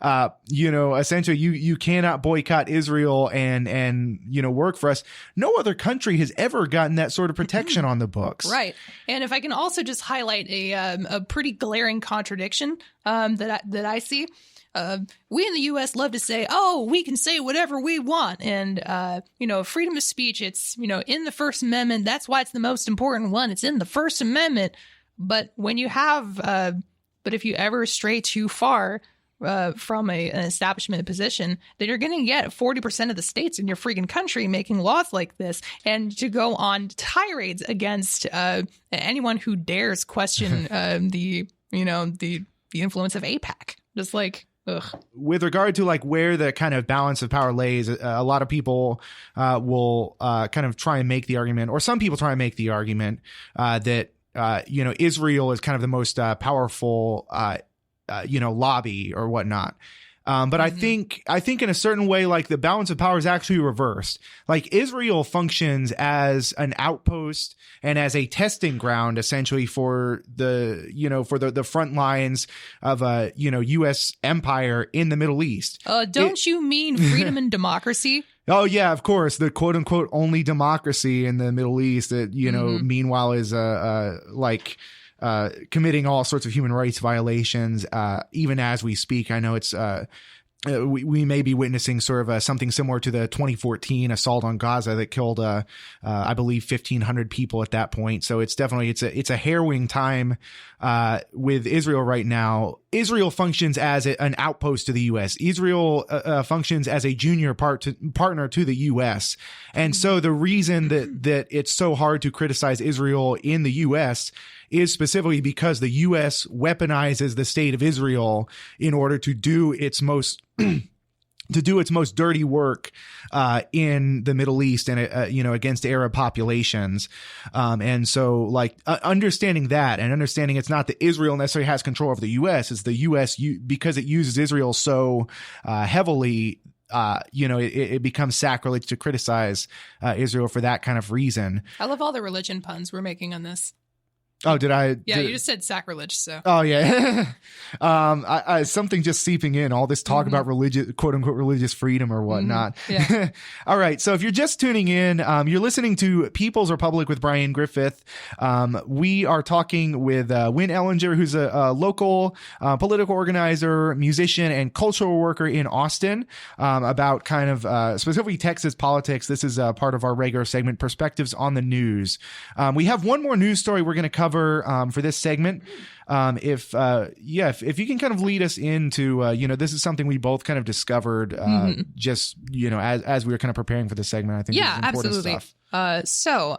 essentially you cannot boycott Israel and work for us. No other country has ever gotten that sort of protection on the books. Right. And if I can also just highlight a pretty glaring contradiction that I see. We in the U.S. love to say, oh, we can say whatever we want. And, freedom of speech, it's, in the First Amendment. That's why it's the most important one. It's in the First Amendment. But when you have, if you ever stray too far from an establishment position, then you're going to get 40% of the states in your freaking country making laws like this, and to go on tirades against anyone who dares question the influence of AIPAC. Just like, ugh. With regard to like where the kind of balance of power lays, a lot of people will kind of try and make the argument, or some people try and make the argument that Israel is kind of the most powerful lobby or whatnot. But I think in a certain way, like the balance of power is actually reversed. Like Israel functions as an outpost and as a testing ground, essentially for the front lines of a, U.S. empire in the Middle East. Don't you mean freedom and democracy? Oh, yeah, of course. The quote unquote only democracy in the Middle East that, meanwhile is committing all sorts of human rights violations, even as we speak. I know it's we may be witnessing sort of something similar to the 2014 assault on Gaza that killed, I believe, 1,500 people at that point. So it's definitely it's a harrowing time with Israel right now. Israel functions as an outpost to the U.S. Israel functions as a junior partner to the U.S. And so the reason that it's so hard to criticize Israel in the U.S. is specifically because the U.S. weaponizes the state of Israel in order to do its most dirty work in the Middle East and against Arab populations. And so like understanding that and understanding it's not that Israel necessarily has control over the U.S. It's the U.S. because it uses Israel so heavily. It becomes sacrilege to criticize Israel for that kind of reason. I love all the religion puns we're making on this. Oh, did I? Yeah, you just said sacrilege. So. Oh, yeah. Something just seeping in. All this talk about religious, quote unquote, religious freedom or whatnot. Yeah. All right. So if you're just tuning in, you're listening to People's Republic with Brian Griffith. We are talking with Winn Ellinger, who's a local political organizer, musician, and cultural worker in Austin, about kind of specifically Texas politics. This is part of our regular segment, Perspectives on the News. We have one more news story we're going to cover for this segment. If you can kind of lead us into, this is something we both kind of discovered just, as we were kind of preparing for this segment. I think this is important absolutely. Stuff. So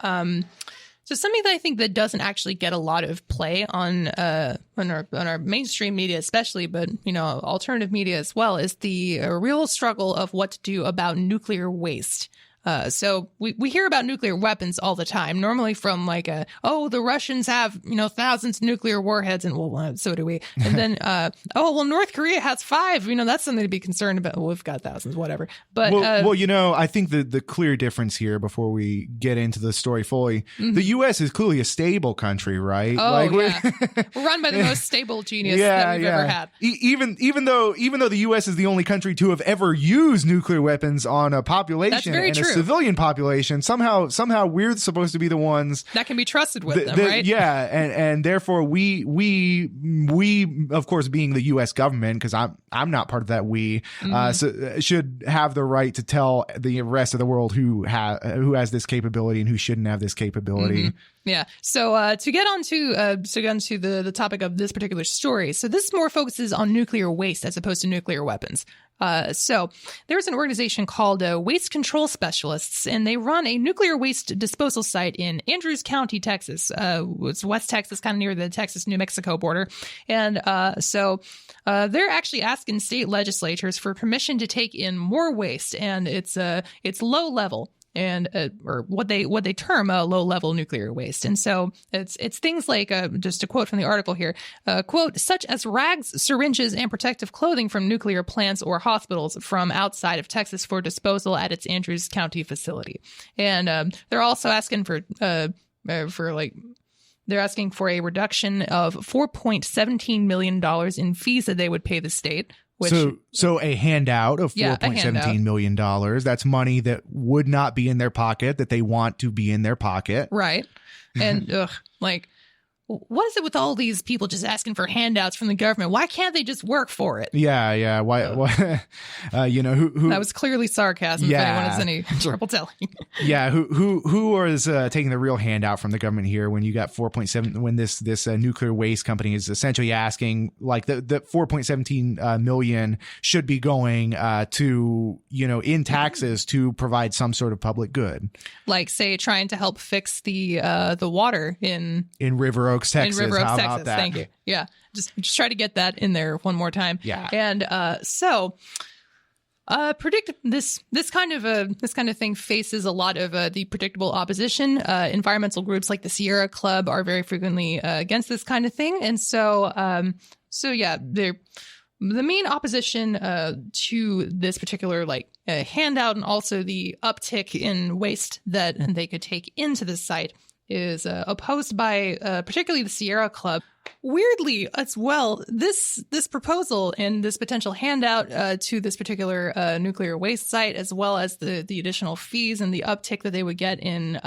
something that I think that doesn't actually get a lot of play on our mainstream media, especially, but alternative media as well, is the real struggle of what to do about nuclear waste. So we hear about nuclear weapons all the time, normally from like, the Russians have, thousands of nuclear warheads, and well, so do we. And then, North Korea has 5, that's something to be concerned about. Well, we've got thousands, whatever. But, I think the clear difference here before we get into the story fully, the U.S. is clearly a stable country, right? Oh, yeah. We're run by the most stable genius that we've ever had. Even though the U.S. is the only country to have ever used nuclear weapons on a population. That's very and true. A civilian population, somehow we're supposed to be the ones that can be trusted with them, right? Yeah, and therefore we of course, being the U.S. government, because I'm not part of that, so should have the right to tell the rest of the world who has this capability and who shouldn't have this capability. Yeah. So to get onto the topic of this particular story, so this more focuses on nuclear waste as opposed to nuclear weapons. So there's an organization called Waste Control Specialists, and they run a nuclear waste disposal site in Andrews County, Texas. It's West Texas, kind of near the Texas-New Mexico border. And so they're actually asking state legislatures for permission to take in more waste, and it's low level. And or what they term low level nuclear waste. And so it's things like, just a quote from the article here, quote, such as rags, syringes, and protective clothing from nuclear plants or hospitals from outside of Texas for disposal at its Andrews County facility. And they're also asking for a reduction of $4.17 million in fees that they would pay the state, Which, so a handout of $4.17 million. That's money that would not be in their pocket, that they want to be in their pocket. Right. And what is it with all these people just asking for handouts from the government? Why can't they just work for it? Yeah. Why who that was clearly sarcasm. If anyone has any trouble telling. Yeah. Who is taking the real handout from the government here when you got 4.7, when this nuclear waste company is essentially asking like the 4.17 million should be going to, in taxes to provide some sort of public good. Like, say, trying to help fix the water in River Oaks, Texas. In River Oaks, How Texas. about that? Thank you. Yeah, just try to get that in there one more time. Yeah, and predict this kind of thing faces a lot of the predictable opposition. Environmental groups like the Sierra Club are very frequently against this kind of thing, and the main opposition to this particular handout and also the uptick in waste that they could take into the site is opposed by particularly the Sierra Club. Weirdly, as well, this proposal and this potential handout to this particular nuclear waste site, as well as the additional fees and the uptick that they would get in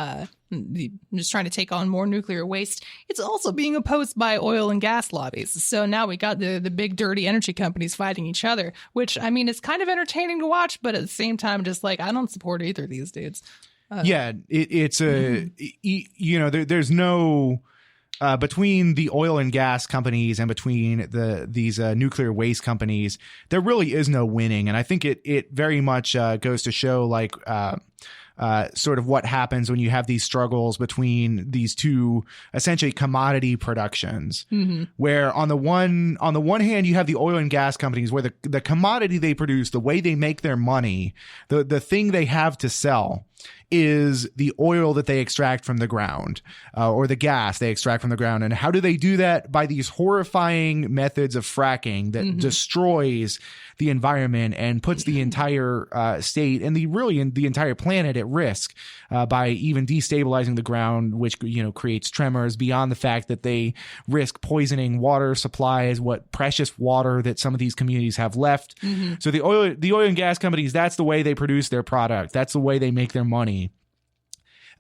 just trying to take on more nuclear waste, it's also being opposed by oil and gas lobbies. So now we got the big dirty energy companies fighting each other, which, I mean, it's kind of entertaining to watch, but at the same time, just I don't support either of these dudes. It's there's no between the oil and gas companies and between these nuclear waste companies, there really is no winning. And I think it very much goes to show sort of what happens when you have these struggles between these two essentially commodity productions, where on the one hand you have the oil and gas companies where the commodity they produce, the way they make their money, the thing they have to sell is the oil that they extract from the ground, or the gas they extract from the ground. And how do they do that? By these horrifying methods of fracking that destroys the environment and puts the entire state and the entire planet at risk by even destabilizing the ground, which creates tremors, beyond the fact that they risk poisoning water supplies, what precious water that some of these communities have left. So the oil and gas companies, that's the way they produce their product. That's the way they make their money.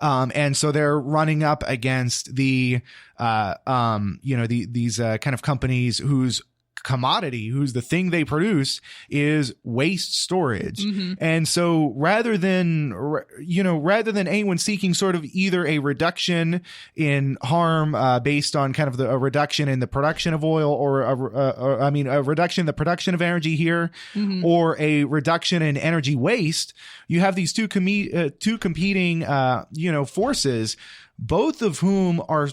And so they're running up against these kind of companies whose commodity, who's the thing they produce, is waste storage. And so rather than anyone seeking sort of either a reduction in harm based on kind of a reduction in the production of oil, or a reduction in the production of energy here, or a reduction in energy waste, you have these two competing forces, both of whom are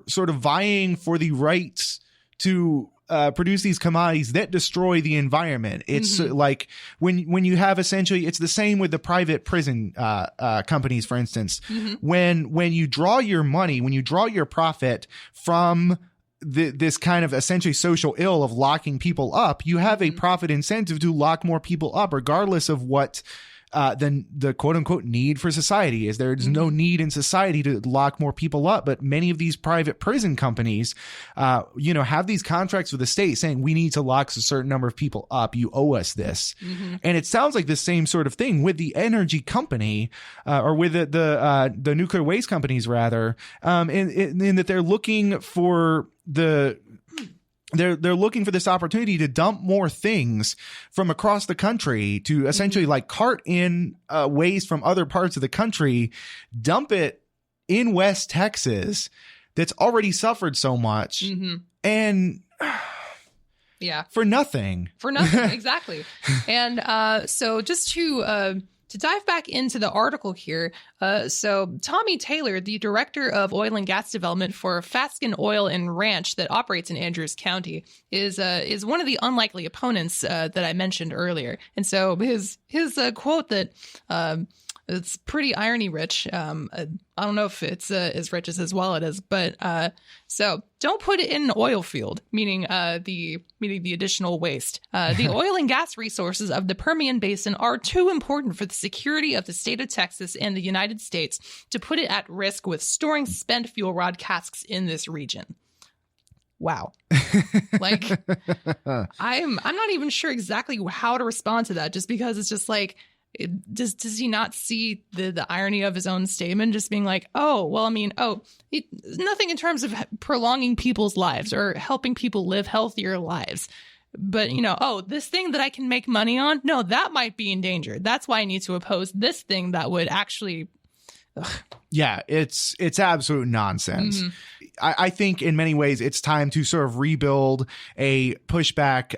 sort of vying for the rights to produce these commodities that destroy the environment. It's like when you have essentially, it's the same with the private prison companies, for instance. When you draw your money, when you draw your profit from this kind of essentially social ill of locking people up, you have a profit incentive to lock more people up, regardless of what the quote unquote need for society is. There's no need in society to lock more people up, but many of these private prison companies, have these contracts with the state saying we need to lock a certain number of people up. You owe us this. And it sounds like the same sort of thing with the energy company, or with the nuclear waste companies rather, in that they're looking for they're looking for this opportunity to dump more things from across the country, to essentially cart in waste from other parts of the country, dump it in West Texas that's already suffered so much, and for nothing. Exactly. And so just to dive back into the article here, so Tommy Taylor, the director of oil and gas development for Fasken Oil and Ranch that operates in Andrews County, is one of the unlikely opponents that I mentioned earlier. And so his quote that it's pretty irony rich. I don't know if it's as rich as well it is, but so don't put it in an oil field, meaning the additional waste. The oil and gas resources of the Permian Basin are too important for the security of the state of Texas and the United States to put it at risk with storing spent fuel rod casks in this region. wow. Like, I'm not even sure exactly how to respond to that, just because it's just like, does he not see the irony of his own statement, just being like, oh, well, I mean, nothing in terms of prolonging people's lives or helping people live healthier lives. But, this thing that I can make money on, no, that might be in danger. That's why I need to oppose this thing that would actually. Ugh. Yeah, it's absolute nonsense. Mm-hmm. I think in many ways it's time to sort of rebuild a pushback,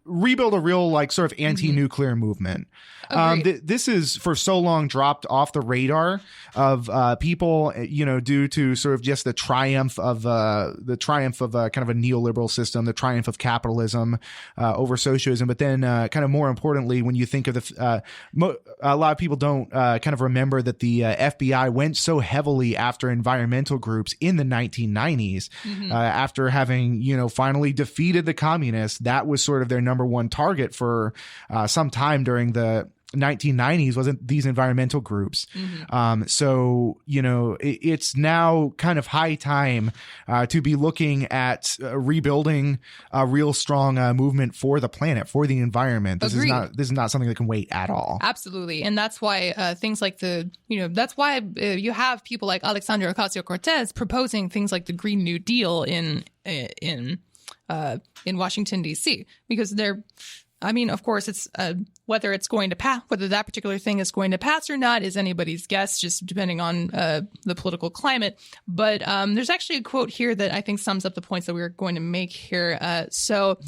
rebuild a real like sort of anti-nuclear movement. This is for so long dropped off the radar of people, due to sort of just the triumph of kind of a neoliberal system, the triumph of capitalism over socialism. But then kind of more importantly, when you think of a lot of people don't kind of remember that the FBI went so heavily after environmental groups in the 1990s, after having, finally defeated the communists. That was sort of their number one target for some time during the 1990s, wasn't these environmental groups. So, it's now kind of high time to be looking at rebuilding a real strong movement for the planet, for the environment. This is not something that can wait at all. Absolutely. And that's why things like that's why you have people like Alexandria Ocasio-Cortez proposing things like the Green New Deal in Washington, D.C., because of course, it's whether it's going to pass, whether that particular thing is going to pass or not is anybody's guess, just depending on the political climate. But there's actually a quote here that I think sums up the points that we're going to make here. So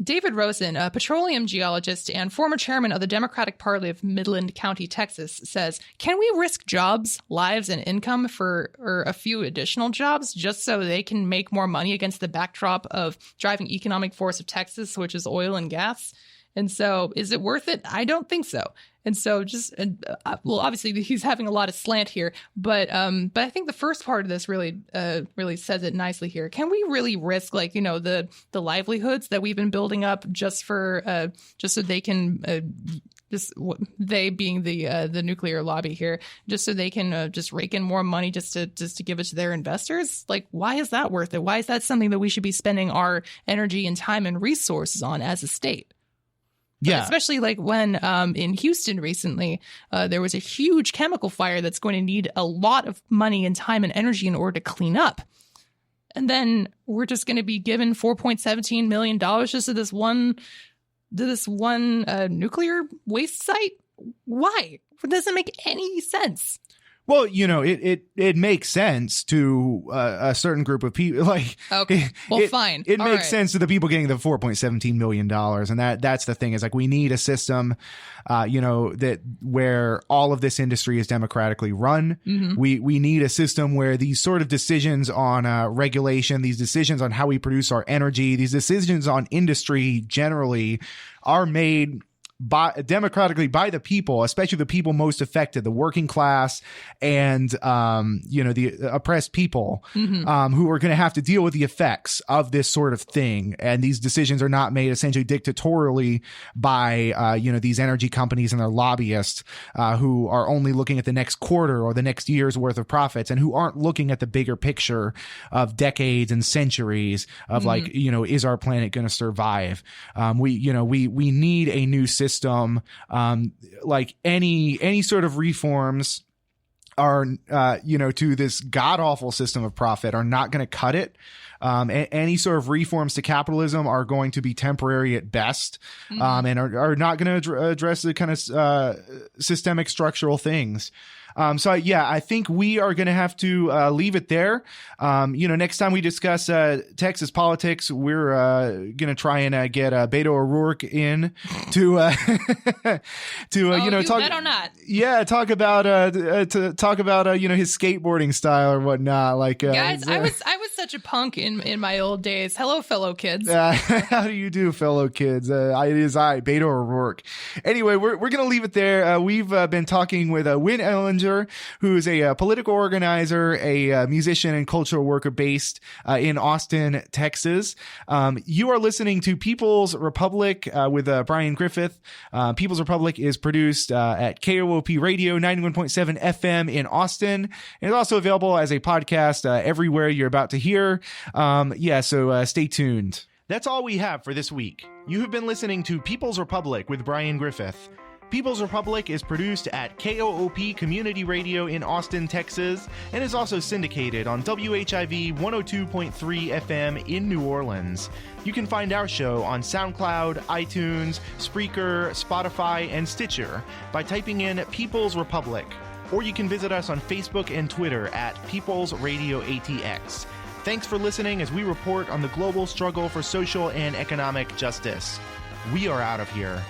David Rosen, a petroleum geologist and former chairman of the Democratic Party of Midland County, Texas, says, "Can we risk jobs, lives, and income for a few additional jobs just so they can make more money against the backdrop of driving economic force of Texas, which is oil and gas?" And so is it worth it? I don't think so. And so obviously he's having a lot of slant here, but I think the first part of this really says it nicely here. Can we really risk the livelihoods that we've been building up just so they can they being the nuclear lobby here, just so they can just rake in more money just to give it to their investors? Like, why is that worth it? Why is that something that we should be spending our energy and time and resources on as a state? Yeah, especially like when in Houston recently, there was a huge chemical fire that's going to need a lot of money and time and energy in order to clean up. And then we're just going to be given $4.17 million just to this one nuclear waste site. Why? It doesn't make any sense. Well, it makes sense to a certain group of people. Like, okay, well, fine. It makes sense to the people getting the $4.17 million, and that's the thing. Is like we need a system, that where all of this industry is democratically run. We need a system where these sort of decisions on regulation, these decisions on how we produce our energy, these decisions on industry generally are made democratically by the people, especially the people most affected, the working class and the oppressed people, who are going to have to deal with the effects of this sort of thing. And these decisions are not made essentially dictatorially by these energy companies and their lobbyists, who are only looking at the next quarter or the next year's worth of profits, and who aren't looking at the bigger picture of decades and centuries of is our planet going to survive? We need a new system. Like any sort of reforms are, to this god awful system of profit are not going to cut it. Any sort of reforms to capitalism are going to be temporary at best, and are not going to address the kind of systemic structural things. I think we are going to have to leave it there. Next time we discuss Texas politics, we're going to try and get Beto O'Rourke in to talk. Bet or not. Yeah, talk about his skateboarding style or whatnot. Like guys, I was such a punk in my old days. Hello, fellow kids. How do you do, fellow kids? It is I, Beto O'Rourke. Anyway, we're going to leave it there. We've been talking with Winn Ellinger, who is a political organizer, a musician and cultural worker based in Austin, Texas. You are listening to People's Republic with Brian Griffith. People's Republic is produced at KOOP Radio 91.7 FM in Austin. And it's also available as a podcast everywhere you're about to hear here. So stay tuned. That's all we have for this week. You have been listening to People's Republic with Brian Griffith. People's Republic is produced at KOOP Community Radio in Austin, Texas, and is also syndicated on WHIV 102.3 FM in New Orleans. You can find our show on SoundCloud, iTunes, Spreaker, Spotify, and Stitcher by typing in People's Republic, or you can visit us on Facebook and Twitter at People's Radio ATX. Thanks for listening as we report on the global struggle for social and economic justice. We are out of here.